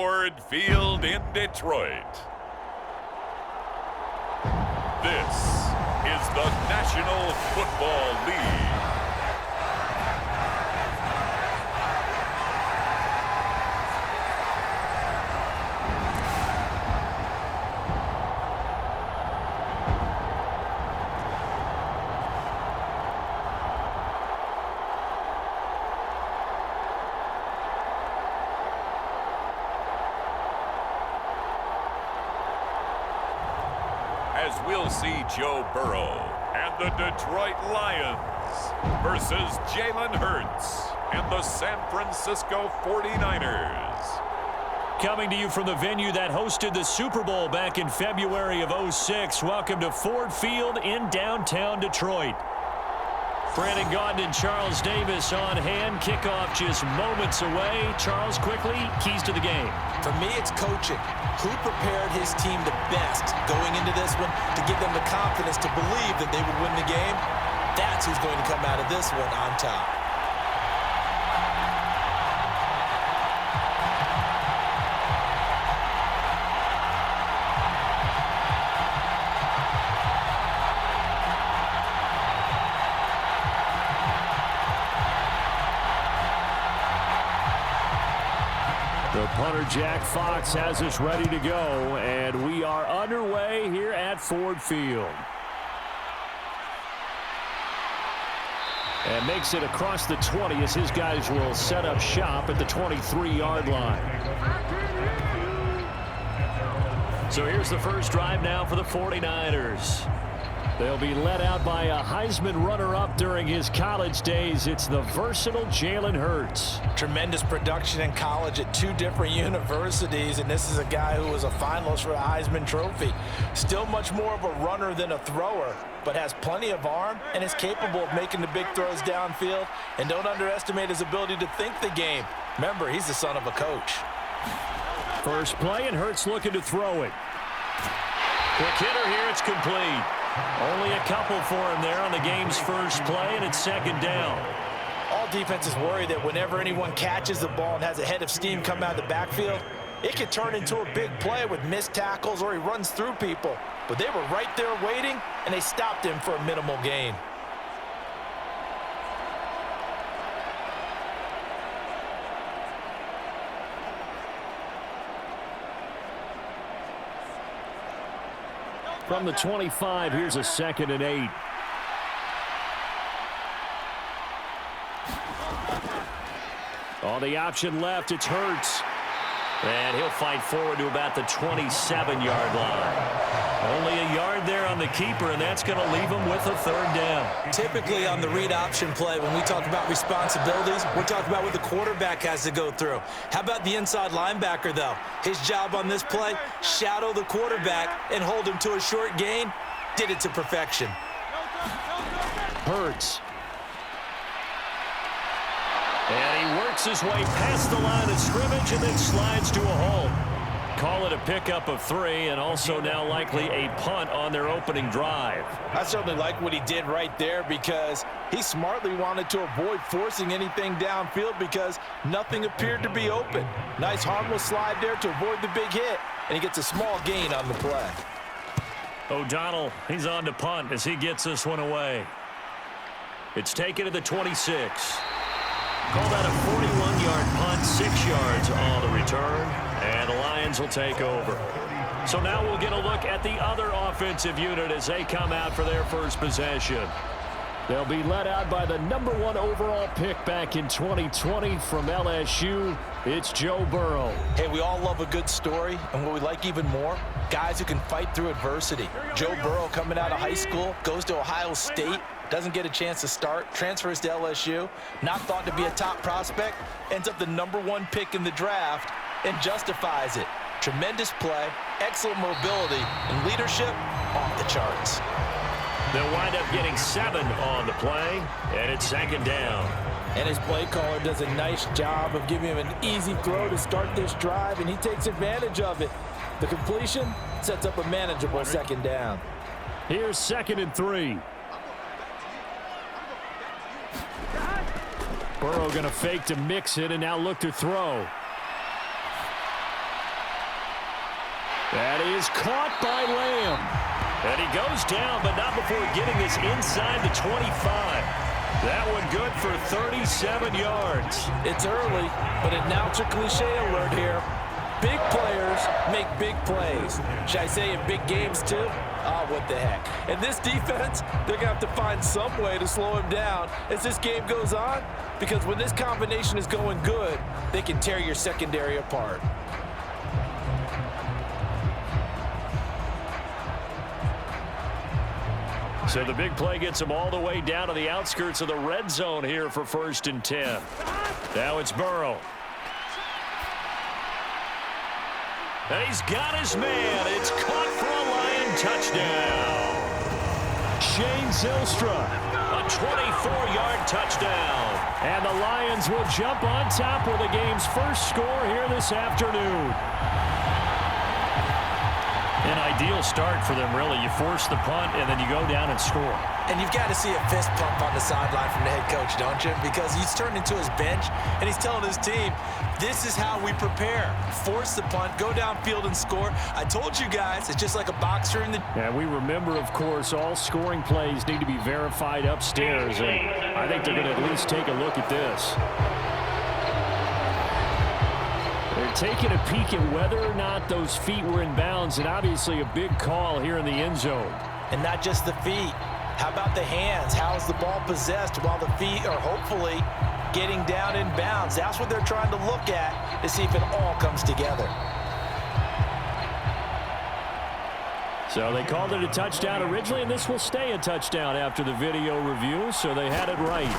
Ford Field in Detroit. This is the National Football League. As we'll see Joe Burrow and the Detroit Lions versus Jalen Hurts and the San Francisco 49ers. Coming to you from the venue that hosted the Super Bowl back in February of '06. Welcome to Ford Field in downtown Detroit. Brandon Gaudin and Charles Davis on hand. Kickoff just moments away. Charles, quickly, keys to the game. For me, it's coaching. Who prepared his team the best going into this one to give them the confidence to believe that they would win the game? That's who's going to come out of this one on top. The punter, Jack Fox, has us ready to go, and we are underway here at Ford Field. And makes it across the 20 as his guys will set up shop at the 23-yard line. So here's the first drive now for the 49ers. They'll be led out by a Heisman runner-up during his college days. It's the versatile Jalen Hurts. Tremendous production in college at two different universities, and this is a guy who was a finalist for the Heisman Trophy. Still much more of a runner than a thrower, but has plenty of arm and is capable of making the big throws downfield. And don't underestimate his ability to think the game. Remember, he's the son of a coach. First play, and Hurts looking to throw it. Quick hitter here, it's complete. Only a couple for him there on the game's first play, and it's second down. All defenses worry that whenever anyone catches the ball and has a head of steam come out of the backfield, it could turn into a big play with missed tackles or he runs through people. But they were right there waiting, and they stopped him for a minimal gain. From the 25, here's a 2nd and 8. On the option left, it's Hurts. And he'll fight forward to about the 27-yard line. Only a yard there on the keeper, and that's going to leave him with a third down. Typically on the read option play, when we talk about responsibilities, we're talking about what the quarterback has to go through. How about the inside linebacker, though? His job on this play, shadow the quarterback and hold him to a short gain. Did it to perfection. Hurts. And he works his way past the line of scrimmage and then slides to a halt. Call it a pickup of 3, and also now likely a punt on their opening drive. I certainly like what he did right there because he smartly wanted to avoid forcing anything downfield because nothing appeared to be open. Nice harmless slide there to avoid the big hit, and he gets a small gain on the play. O'Donnell, he's on to punt as he gets this one away. It's taken to the 26. Call that a 41-yard punt, 6 yards on the return, and the Lions will take over. So now we'll get a look at the other offensive unit as they come out for their first possession. They'll be led out by the #1 overall pick back in 2020 from LSU. It's Joe Burrow. Hey, we all love a good story, and what we like even more, guys who can fight through adversity. Joe Burrow coming out of high school, goes to Ohio State, doesn't get a chance to start, transfers to LSU, not thought to be a top prospect, ends up the #1 pick in the draft, and justifies it. Tremendous play, excellent mobility, and leadership off the charts. They'll wind up getting 7 on the play, and it's second down. And his play caller does a nice job of giving him an easy throw to start this drive, and he takes advantage of it. The completion sets up a manageable second down. Here's 2nd and 3. Burrow going to fake to mix it and now look to throw. That is caught by Lamb. And he goes down, but not before getting this inside the 25. That one good for 37 yards. It's early, but announcer cliche alert here. Big players make big plays. Should I say in big games too? Oh, what the heck. And this defense, they're going to have to find some way to slow him down as this game goes on, because when this combination is going good, they can tear your secondary apart. So the big play gets him all the way down to the outskirts of the red zone here for 1st and 10. Now it's Burrow. And he's got his man. It's caught for a Lion touchdown. Shane Zylstra, a 24-yard touchdown. And the Lions will jump on top with the game's first score here this afternoon. An ideal start for them, really. You force the punt, and then you go down and score. And you've got to see a fist pump on the sideline from the head coach, don't you? Because he's turned into his bench, and he's telling his team, this is how we prepare. Force the punt, go downfield and score. I told you guys, it's just like a boxer in the... And we remember, of course, all scoring plays need to be verified upstairs, and I think they're going to at least take a look at this. They're taking a peek at whether or not those feet were in bounds, and obviously a big call here in the end zone. And not just the feet. How about the hands? How is the ball possessed while the feet are hopefully getting down in bounds? That's what they're trying to look at to see if it all comes together. So they called it a touchdown originally, and this will stay a touchdown after the video review, so they had it right.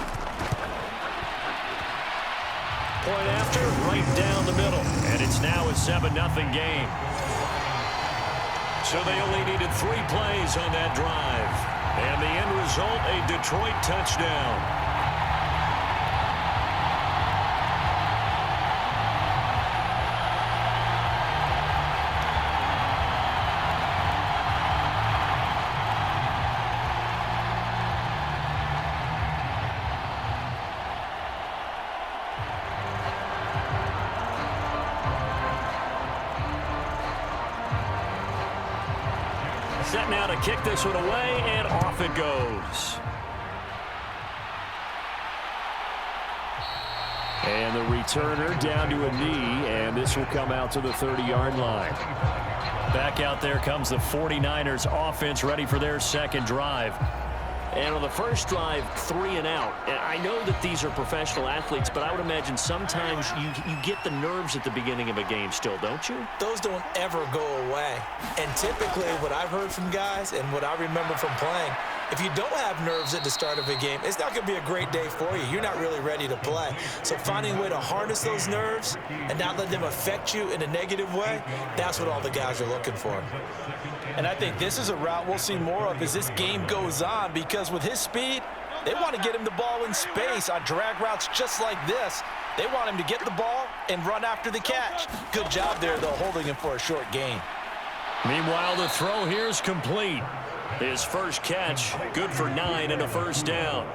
Point after, right down the middle. And it's now a 7-0 game. So they only needed 3 plays on that drive. And the end result, a Detroit touchdown. Set now to kick this one away, and off it goes. And the returner down to a knee, and this will come out to the 30-yard line. Back out there comes the 49ers offense, ready for their second drive. And on the first drive, 3 and out. And I know that these are professional athletes, but I would imagine sometimes you get the nerves at the beginning of a game still, don't you? Those don't ever go away. And typically what I've heard from guys and what I remember from playing, if you don't have nerves at the start of a game, it's not going to be a great day for you. You're not really ready to play. So finding a way to harness those nerves and not let them affect you in a negative way, that's what all the guys are looking for. And I think this is a route we'll see more of as this game goes on, because with his speed, they want to get him the ball in space on drag routes just like this. They want him to get the ball and run after the catch. Good job there, though, holding him for a short gain. Meanwhile, the throw here is complete. His first catch, good for 9 and a first down.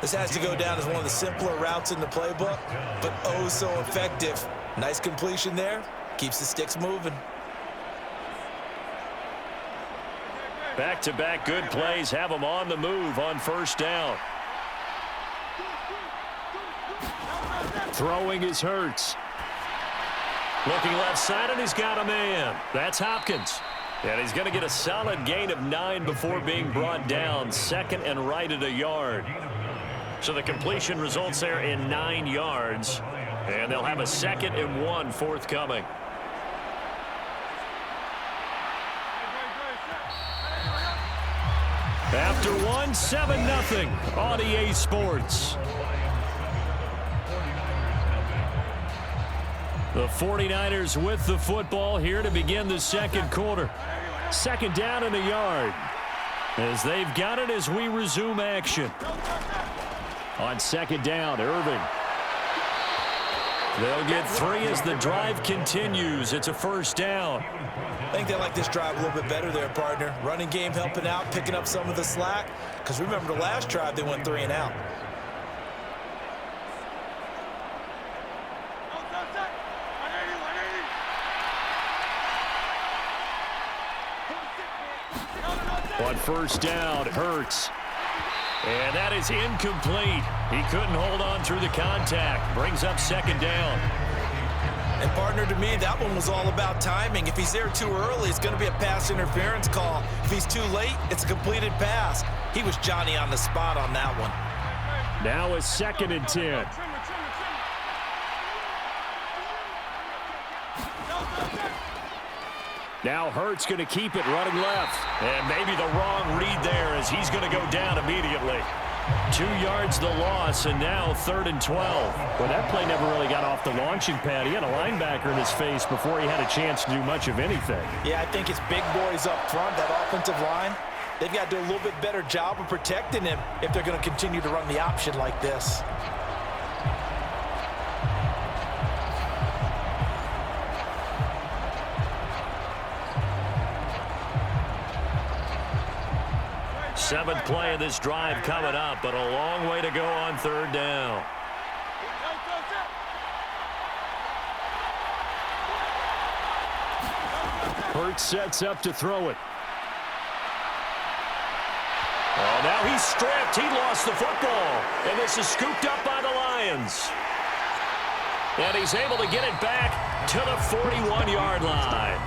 This has to go down as one of the simpler routes in the playbook, but oh so effective. Nice completion there. Keeps the sticks moving. Back-to-back good plays have him on the move on first down. Throwing is Hurts. Looking left side, and he's got a man. That's Hopkins. And he's going to get a solid gain of 9 before being brought down. 2nd and right at a yard. So the completion results there in 9 yards. And they'll have a 2nd and 1 forthcoming. After one, 7-0 on EA Sports. The 49ers with the football here to begin the second quarter. 2nd down and a yard. As they've got it as we resume action. On 2nd down, Irving. They'll get 3 as the drive continues. It's a first down. I think they like this drive a little bit better there, partner. Running game helping out, picking up some of the slack. Because remember the last drive, they went 3 and out. On first down, Hurts. And that is incomplete. He couldn't hold on through the contact. Brings up second down. And partner, to me, that one was all about timing. If he's there too early, it's going to be a pass interference call. If he's too late, it's a completed pass. He was Johnny on the spot on that one. Now a 2nd and 10. Now Hurts going to keep it running left. And maybe the wrong read there as he's going to go down immediately. 2 yards the loss, and now 3rd and 12. Well, that play never really got off the launching pad. He had a linebacker in his face before he had a chance to do much of anything. Yeah, I think it's big boys up front, that offensive line. They've got to do a little bit better job of protecting him if they're going to continue to run the option like this. Seventh play of this drive coming up, but a long way to go on 3rd down. Hurts sets up to throw it. Oh, now he's stripped. He lost the football. And this is scooped up by the Lions. And he's able to get it back to the 41-yard line.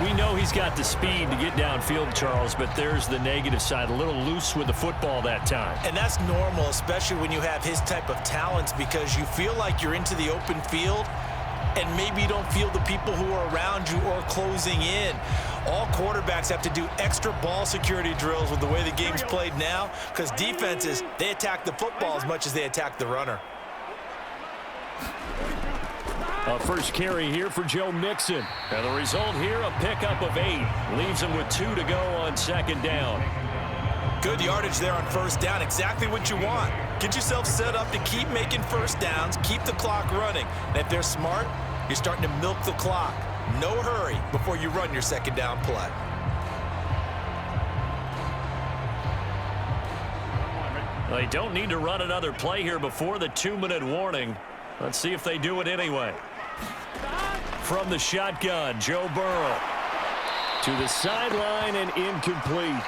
We know he's got the speed to get downfield, Charles, but there's the negative side. A little loose with the football that time. And that's normal, especially when you have his type of talents, because you feel like you're into the open field and maybe you don't feel the people who are around you or closing in. All quarterbacks have to do extra ball security drills with the way the game's played now, because defenses, they attack the football as much as they attack the runner. A first carry here for Joe Mixon. And the result here, a pickup of 8. Leaves him with 2 to go on 2nd down. Good yardage there on 1st down. Exactly what you want. Get yourself set up to keep making 1st downs, keep the clock running. And if they're smart, you're starting to milk the clock. No hurry before you run your 2nd down play. They don't need to run another play here before the 2-minute warning. Let's see if they do it anyway. From the shotgun, Joe Burrow. To the sideline and incomplete.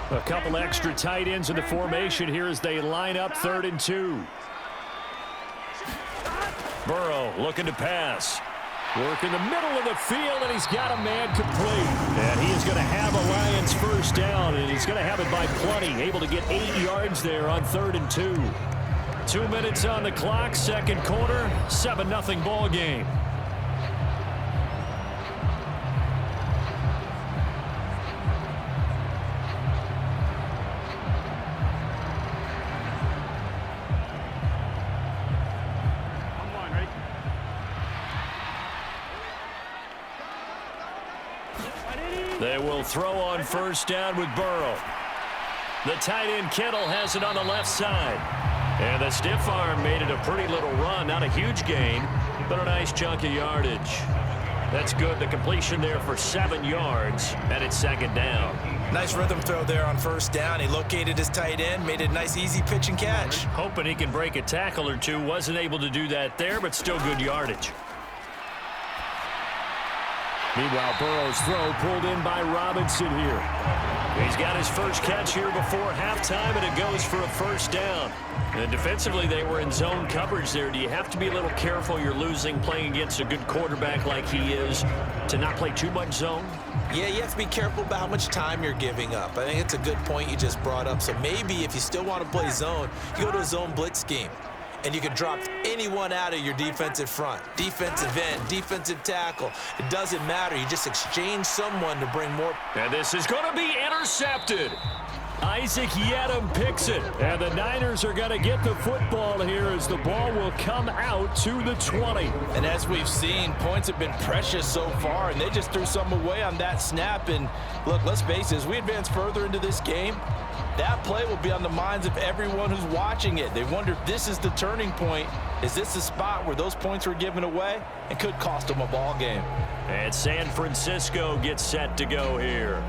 A couple extra tight ends in the formation here as they line up 3rd and 2. Burrow looking to pass. Work in the middle of the field, and he's got a man complete. And he is going to have a Lions 1st down, and he's going to have it by plenty. Able to get 8 yards there on 3rd and 2. 2 minutes on the clock, 2nd quarter, 7-0 ball game. They will throw on 1st down with Burrow. The tight end Kittle has it on the left side. And the stiff arm made it a pretty little run. Not a huge gain, but a nice chunk of yardage. That's good. The completion there for 7 yards, and it's 2nd down. Nice rhythm throw there on 1st down. He located his tight end, made it a nice, easy pitch and catch. Hoping he can break a tackle or two. Wasn't able to do that there, but still good yardage. Meanwhile, Burrow's throw pulled in by Robinson here. He's got his first catch here before halftime, and it goes for a 1st down. And defensively, they were in zone coverage there. Do you have to be a little careful? You're losing playing against a good quarterback like he is to not play too much zone? Yeah, you have to be careful about how much time you're giving up. I think it's a good point you just brought up. So maybe if you still want to play zone, you go to a zone blitz scheme. And you can drop anyone out of your defensive front. Defensive end, defensive tackle. It doesn't matter. You just exchange someone to bring more. And this is going to be intercepted. Isaac Yedem picks it. And the Niners are going to get the football here as the ball will come out to the 20. And as we've seen, points have been precious so far, and they just threw some away on that snap. And look, let's face it, as we advance further into this game, that play will be on the minds of everyone who's watching it. They wonder if this is the turning point. Is this the spot where those points were given away and could cost them a ball game? And San Francisco gets set to go here.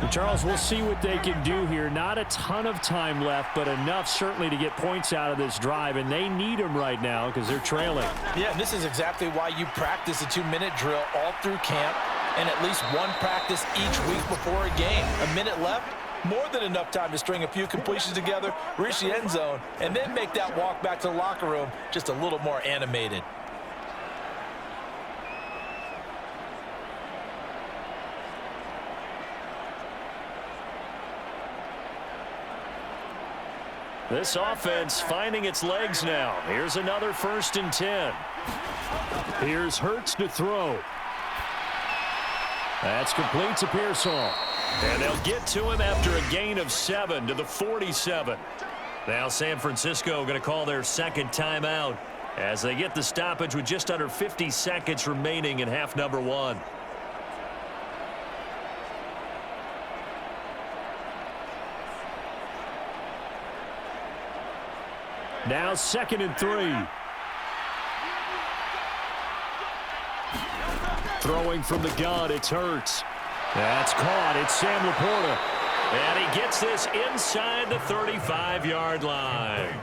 And Charles, we'll see what they can do here. Not a ton of time left, but enough certainly to get points out of this drive, and they need them right now because they're trailing. Yeah, and this is exactly why you practice a 2-minute drill all through camp and at least one practice each week before a game. A minute left, more than enough time to string a few completions together, reach the end zone, and then make that walk back to the locker room just a little more animated. This offense finding its legs now. Here's another 1st and 10. Here's Hurts to throw. That's complete to Pearsall. And they'll get to him after a gain of 7 to the 47. Now San Francisco going to call their second timeout as they get the stoppage with just under 50 seconds remaining in half number 1. Now 2nd and 3. Throwing from the gun, it's Hurts. That's caught. It's Sam Laporta. And he gets this inside the 35-yard line.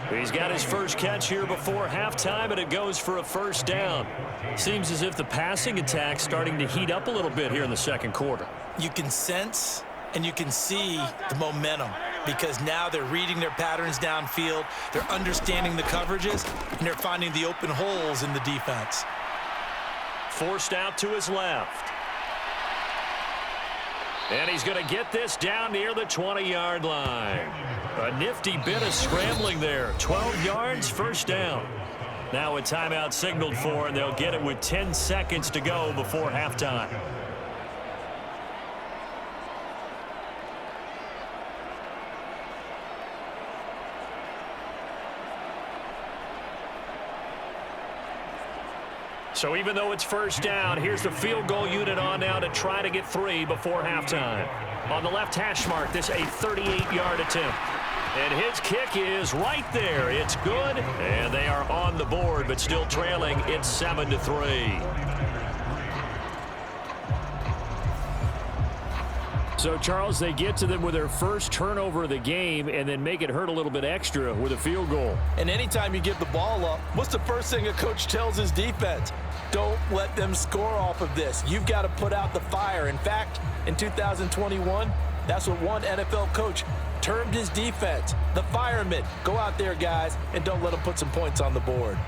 He's got his first catch here before halftime, and it goes for a 1st down. Seems as if the passing attack's starting to heat up a little bit here in the second quarter. You can sense and you can see the momentum because now they're reading their patterns downfield, they're understanding the coverages, and they're finding the open holes in the defense. Forced out to his left. And he's going to get this down near the 20-yard line. A nifty bit of scrambling there. 12 yards, 1st down. Now a timeout signaled for, and they'll get it with 10 seconds to go before halftime. So even though it's 1st down, here's the field goal unit on now to try to get 3 before halftime. On the left hash mark, this a 38-yard attempt. And his kick is right there. It's good, and they are on the board, but still trailing. It's 7-3. So, Charles, they get to them with their first turnover of the game and then make it hurt a little bit extra with a field goal. And anytime you give the ball up, what's the first thing a coach tells his defense? Don't let them score off of this. You've got to put out the fire. In fact, in 2021, that's what one NFL coach termed his defense, the firemen. Go out there, guys, and don't let them put some points on the board.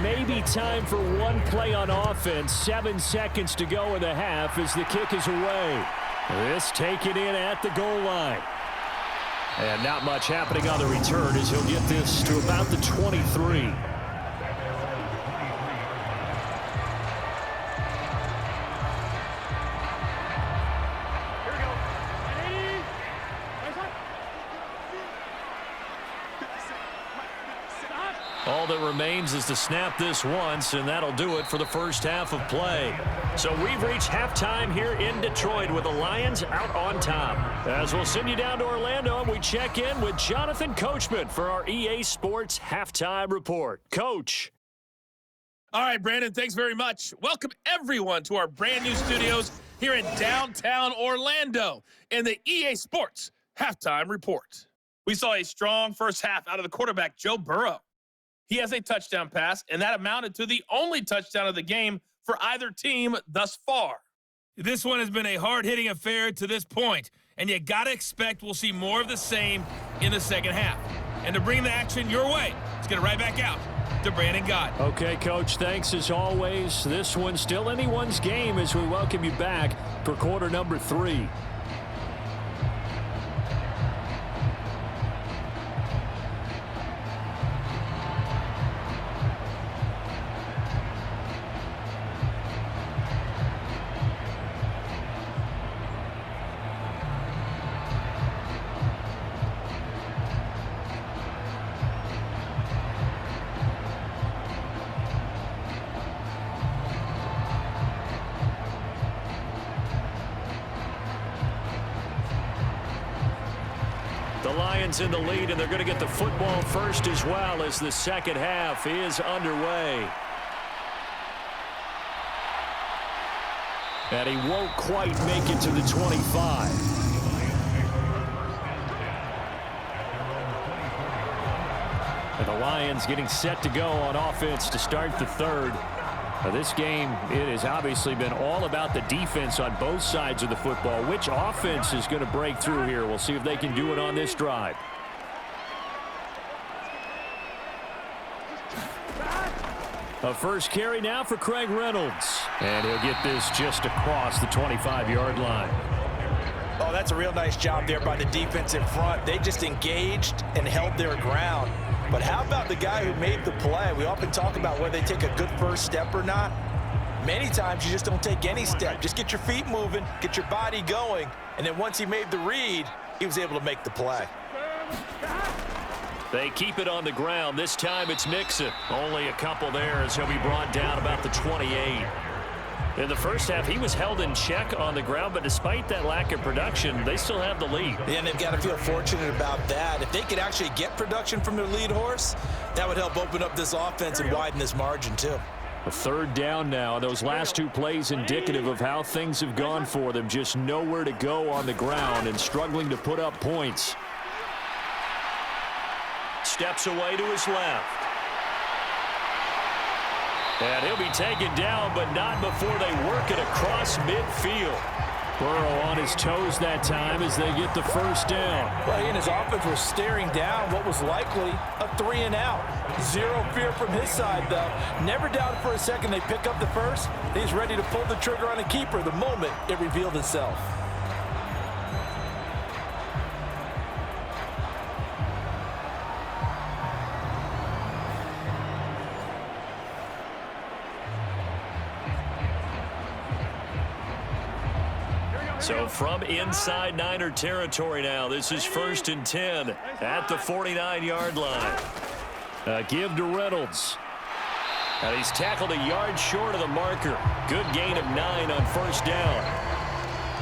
Maybe time for one play on offense. 7 seconds to go in the half as the kick is away. This taken in at the goal line. And not much happening on the return as he'll get this to about the 23. All that remains is to snap this once, and that'll do it for the first half of play. So we've reached halftime here in Detroit with the Lions out on top. As we'll send you down to Orlando, and we check in with Jonathan Coachman for our EA Sports Halftime Report. Coach. All right, Brandon, thanks very much. Welcome, everyone, to our brand new studios here in downtown Orlando in the EA Sports Halftime Report. We saw a strong first half out of the quarterback, Joe Burrow. He has a touchdown pass, and that amounted to the only touchdown of the game for either team thus far. This one has been a hard-hitting affair to this point, and you got to expect we'll see more of the same in the second half. And to bring the action your way, let's get it right back out to Brandon Gott. Okay, Coach, thanks as always. This one's still anyone's game as we welcome you back for quarter number 3. The Lions in the lead, and they're going to get the football first as well as the second half is underway. And he won't quite make it to the 25. And the Lions getting set to go on offense to start the third. Now this game, it has obviously been all about the defense on both sides of the football. Which offense is going to break through here? We'll see if they can do it on this drive. A first carry now for Craig Reynolds. And he'll get this just across the 25-yard line. Oh, that's a real nice job there by the defense in front. They just engaged and held their ground. But how about the guy who made the play? We often talk about whether they take a good first step or not. Many times you just don't take any step. Just get your feet moving, get your body going, and then once he made the read, he was able to make the play. They keep it on the ground. This time it's Mixon. Only a couple there as he'll be brought down about the 28. In the first half, he was held in check on the ground, but despite that lack of production, they still have the lead. Yeah, and they've got to feel fortunate about that. If they could actually get production from their lead horse, that would help open up this offense and widen this margin too. A third down now. Those last two plays indicative of how things have gone for them. Just nowhere to go on the ground and struggling to put up points. Steps away to his left. And he'll be taken down, but not before they work it across midfield. Burrow on his toes that time as they get the first down. Well, he and his offense were staring down what was likely a 3 and out. Zero fear from his side, though. Never doubted for a second they pick up the first. He's ready to pull the trigger on a keeper the moment it revealed itself. So from inside Niner territory now, this is 1st and 10 at the 49-yard line. Give to Reynolds. And he's tackled a yard short of the marker. Good gain of 9 on first down.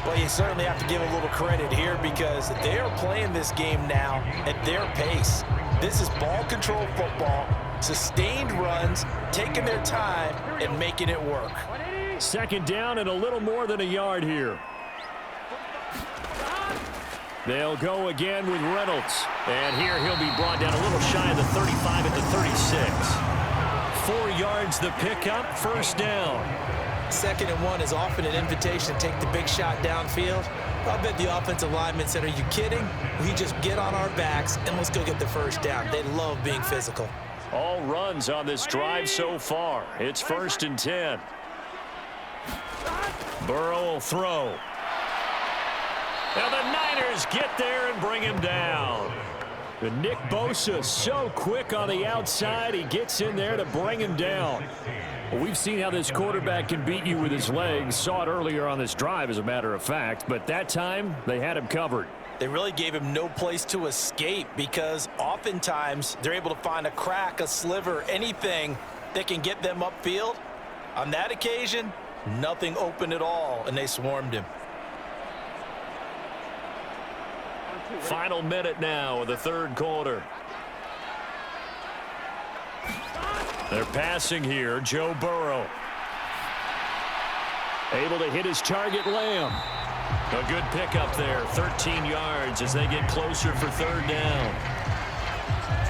Well, you certainly have to give a little credit here because they are playing this game now at their pace. This is ball control football, sustained runs, taking their time and making it work. Second down and a little more than a yard here. They'll go again with Reynolds. And here he'll be brought down a little shy of the 35 at the 36. 4 yards the pickup, first down. 2nd and 1 is often an invitation to take the big shot downfield. I bet the offensive lineman said, are you kidding? We just get on our backs and let's go get the first down. They love being physical. All runs on this drive so far. It's 1st and 10. Burrow will throw. Now the Niners get there and bring him down. But Nick Bosa so quick on the outside. He gets in there to bring him down. Well, we've seen how this quarterback can beat you with his legs. Saw it earlier on this drive, as a matter of fact. But that time, they had him covered. They really gave him no place to escape because oftentimes they're able to find a crack, a sliver, anything that can get them upfield. On that occasion, nothing open at all, and they swarmed him. Final minute now of the third quarter. They're passing here. Joe Burrow. Able to hit his target, Lamb. A good pickup there. 13 yards as they get closer for third down.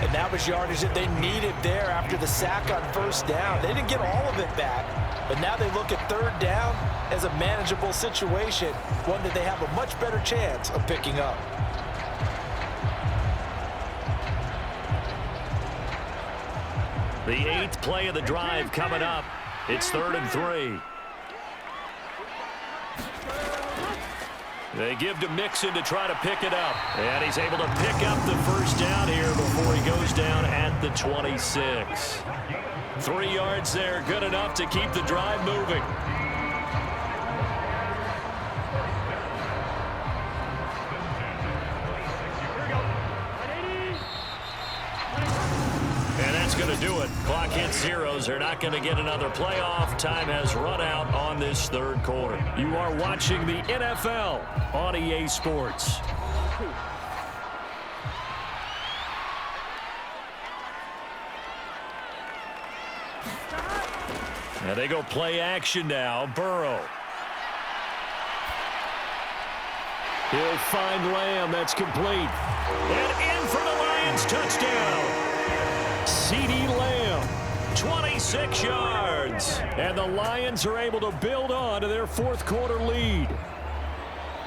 And that was yardage that they needed there after the sack on first down. They didn't get all of it back, but now they look at third down as a manageable situation, one that they have a much better chance of picking up. The 8th play of the drive coming up. It's 3rd and 3. They give to Mixon to try to pick it up. And he's able to pick up the first down here before he goes down at the 26. 3 yards there, good enough to keep the drive moving. Going to do it. Clock hits zeros. They're not going to get another playoff. Time has run out on this third quarter. You are watching the NFL on EA Sports. And they go play action now. Burrow. He'll find Lamb. That's complete. And in for the Lions touchdown. CeeDee Lamb, 26 yards. And the Lions are able to build on to their fourth quarter lead.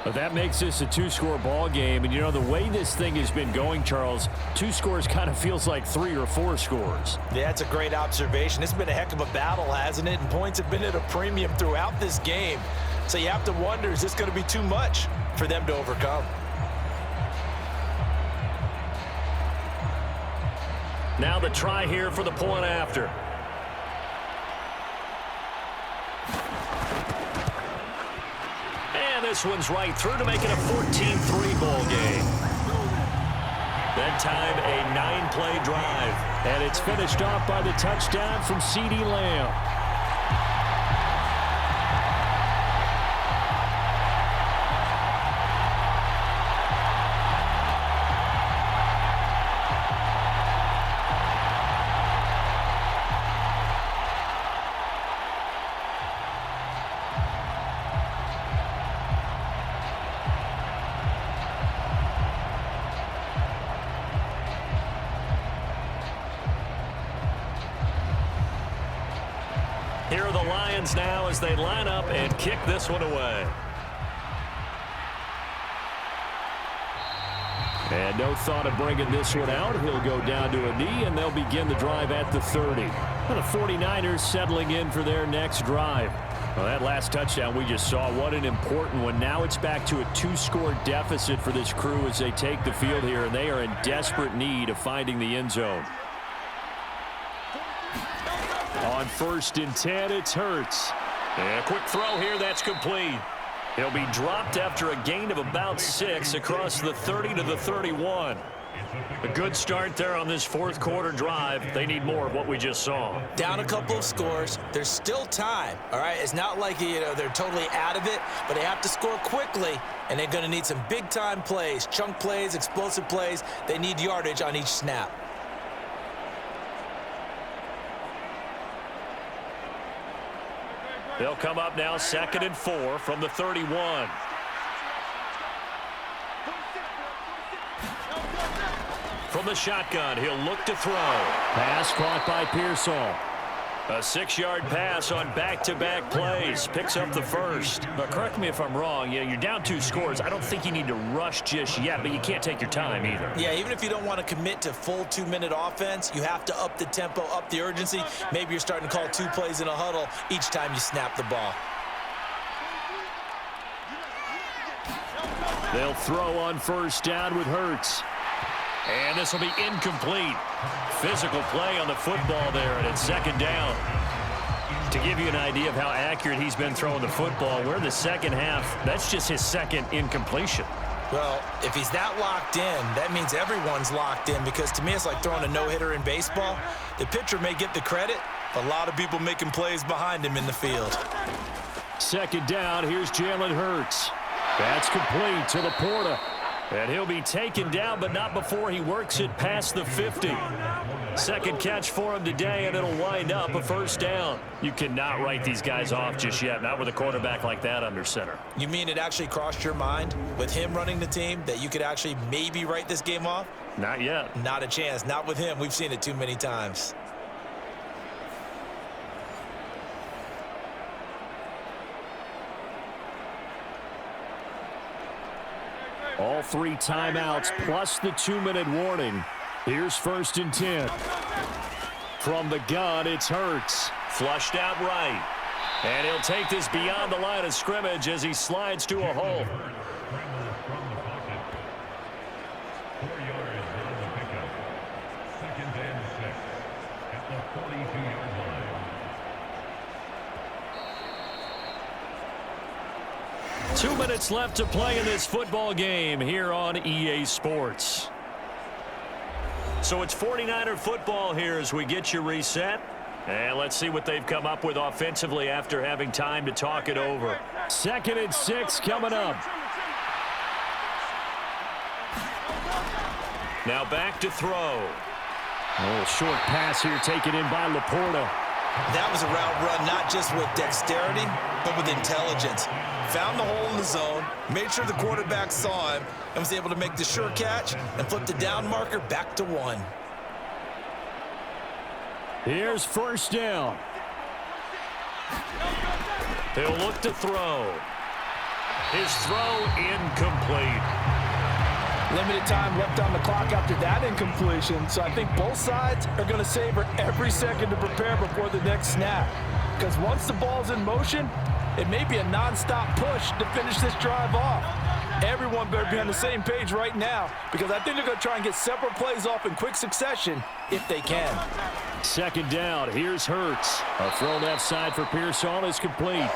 But that makes this a two-score ball game. And, you know, the way this thing has been going, Charles, 2 scores kind of feels like 3 or 4 scores. Yeah, that's a great observation. It's been a heck of a battle, hasn't it? And points have been at a premium throughout this game. So you have to wonder, is this going to be too much for them to overcome? Now the try here for the point after. And this one's right through to make it a 14-3 ball game. That time a 9-play drive. And it's finished off by the touchdown from CeeDee Lamb. Here are the Lions now as they line up and kick this one away. And no thought of bringing this one out. He'll go down to a knee, and they'll begin the drive at the 30. And the 49ers settling in for their next drive. Well, that last touchdown we just saw, what an important one. Now it's back to a 2-score deficit for this crew as they take the field here, and they are in desperate need of finding the end zone. On 1st and 10, it's Hurts. And a quick throw here, that's complete. He'll be dropped after a gain of about 6 across the 30 to the 31. A good start there on this fourth quarter drive. They need more of what we just saw. Down a couple of scores. There's still time, all right? It's not like, you know, they're totally out of it, but they have to score quickly, and they're going to need some big-time plays, chunk plays, explosive plays. They need yardage on each snap. They'll come up now 2nd and 4 from the 31. From the shotgun, he'll look to throw. Pass caught by Pearsall. A 6-yard pass on back-to-back plays. Picks up the first. But correct me if I'm wrong. Yeah, you're down 2 scores. I don't think you need to rush just yet, but you can't take your time either. Yeah, even if you don't want to commit to full 2-minute offense, you have to up the tempo, up the urgency. Maybe you're starting to call 2 plays in a huddle each time you snap the ball. They'll throw on 1st down with Hurts. And this will be incomplete. Physical play on the football there, and it's 2nd down. To give you an idea of how accurate he's been throwing the football, we're in the second half. That's just his 2nd incompletion. Well, if he's that locked in, that means everyone's locked in, because to me it's like throwing a no-hitter in baseball. The pitcher may get the credit, but a lot of people making plays behind him in the field. 2nd down, here's Jalen Hurts. That's complete to Laporta. And he'll be taken down, but not before he works it past the 50. 2nd catch for him today, and it'll wind up a 1st down. You cannot write these guys off just yet, not with a quarterback like that under center. You mean it actually crossed your mind with him running the team that you could actually maybe write this game off? Not yet. Not a chance. Not with him. We've seen it too many times. All 3 timeouts plus the 2-minute warning. Here's 1st and 10. From the gun, it's Hurts. Flushed out right. And he'll take this beyond the line of scrimmage as he slides to a hole. 2 minutes left to play in this football game here on EA Sports. So it's 49er football here as we get you reset. And let's see what they've come up with offensively after having time to talk it over. 2nd and 6 coming up. Now back to throw. Oh, short pass here taken in by Laporta. That was a route run not just with dexterity, but with intelligence. Found the hole in the zone, made sure the quarterback saw him, and was able to make the sure catch and flip the down marker back to 1. Here's first down. He'll look to throw. His throw incomplete. Limited time left on the clock after that incompletion, so I think both sides are going to savor every second to prepare before the next snap. Because once the ball's in motion, it may be a nonstop push to finish this drive off. Everyone better be on the same page right now, because I think they're going to try and get several plays off in quick succession if they can. Second down, here's Hurts. A throw left side for Pearsall is complete.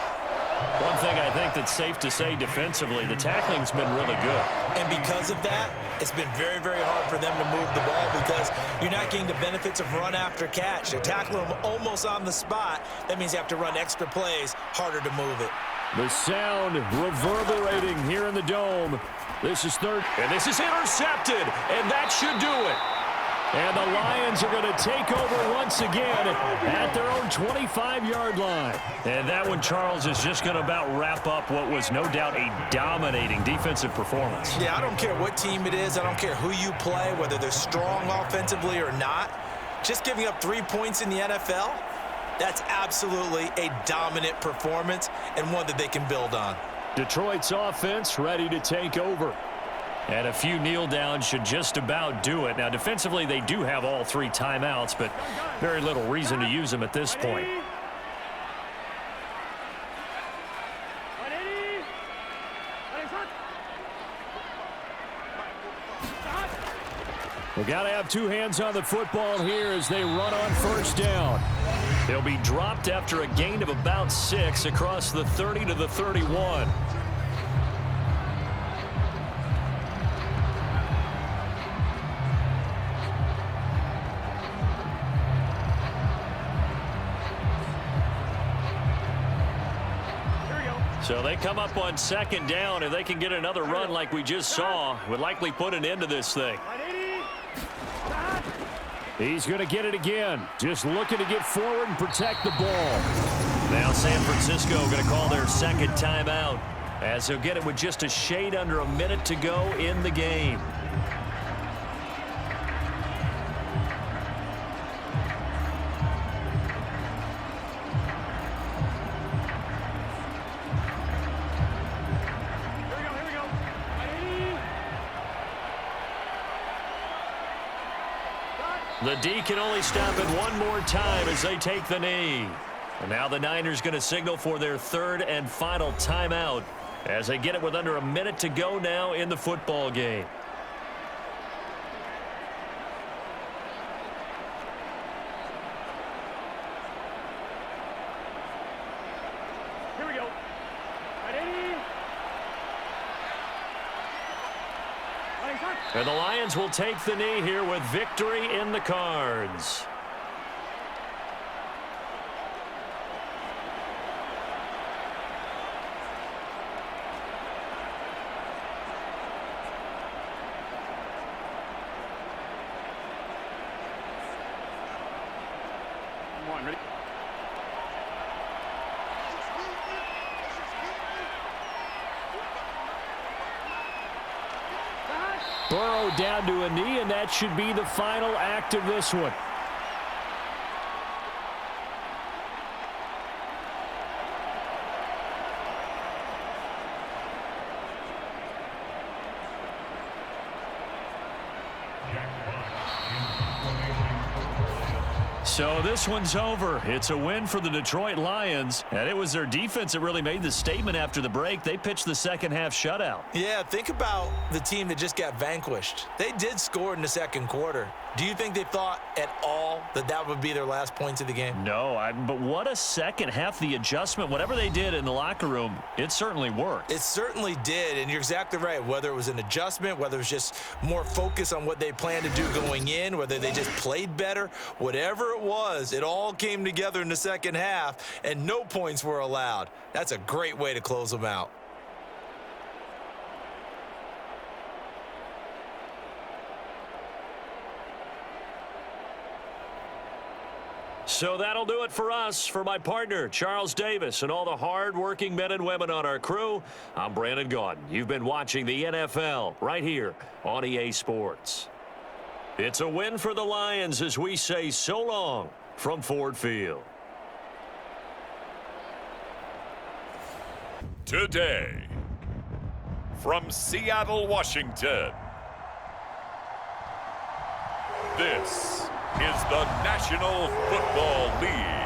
One thing I think that's safe to say defensively, the tackling's been really good. And because of that, it's been very, very hard for them to move the ball because you're not getting the benefits of run after catch. They're tackling them almost on the spot. That means you have to run extra plays, harder to move it. The sound reverberating here in the dome. This is third, and this is intercepted, and that should do it. And the Lions are going to take over once again at their own 25-yard line. And that one, Charles, is just going to about wrap up what was no doubt a dominating defensive performance. Yeah, I don't care what team it is. I don't care who you play, whether they're strong offensively or not. Just giving up 3 points in the NFL, that's absolutely a dominant performance and one that they can build on. Detroit's offense ready to take over. And a few kneel downs should just about do it. Now, defensively, they do have all 3 timeouts, but very little reason to use them at this point. We've got to have 2 hands on the football here as they run on first down. They'll be dropped after a gain of about 6 across the 30 to the 31. So they come up on second down. If they can get another run like we just saw, would likely put an end to this thing. He's going to get it again. Just looking to get forward and protect the ball. Now San Francisco going to call their second timeout as they'll get it with just a shade under a minute to go in the game. The D can only stop it one more time as they take the knee. And now the Niners going to signal for their third and final timeout as they get it with under a minute to go now in the football game. Here we go. And the Lions will take the knee here with victory in the cards. Come on, ready? Burrow down to a knee, and that should be the final act of this one. So this one's over. It's a win for the Detroit Lions, and it was their defense that really made the statement after the break. They pitched the second half shutout. Yeah, think about the team that just got vanquished. They did score in the second quarter. Do you think they thought at all that that would be their last points of the game? No, but what a second half. The adjustment, whatever they did in the locker room, it certainly worked. It certainly did, and you're exactly right. Whether it was an adjustment, whether it was just more focus on what they planned to do going in, whether they just played better, whatever it was, it all came together in the second half, and no points were allowed. That's a great way to close them out. So that'll do it for us. For my partner, Charles Davis, and all the hard-working men and women on our crew, I'm Brandon Gaudin. You've been watching the NFL right here on EA Sports. It's a win for the Lions as we say so long from Ford Field. Today, from Seattle, Washington, this is the National Football League.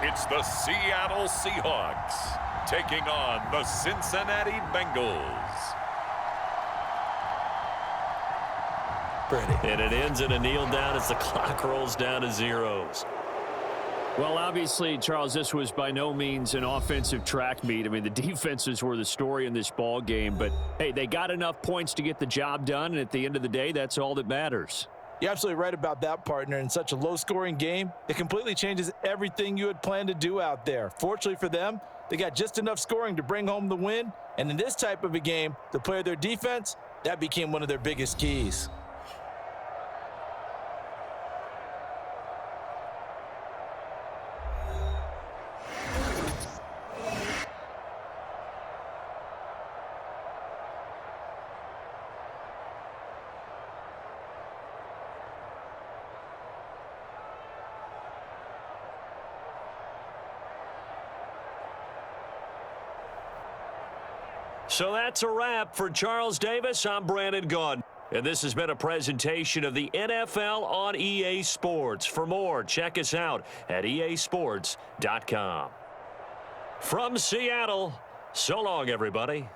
It's the Seattle Seahawks taking on the Cincinnati Bengals. And it ends in a kneel down as the clock rolls down to zeros. Well, obviously, Charles, this was by no means an offensive track meet. I mean, the defenses were the story in this ball game. But, hey, they got enough points to get the job done, and at the end of the day, that's all that matters. You're absolutely right about that, partner. In such a low-scoring game, it completely changes everything you had planned to do out there. Fortunately for them, they got just enough scoring to bring home the win. And in this type of a game, to play their defense, that became one of their biggest keys. So that's a wrap for Charles Davis. I'm Brandon Gaudin. And this has been a presentation of the NFL on EA Sports. For more, check us out at easports.com. From Seattle, so long, everybody.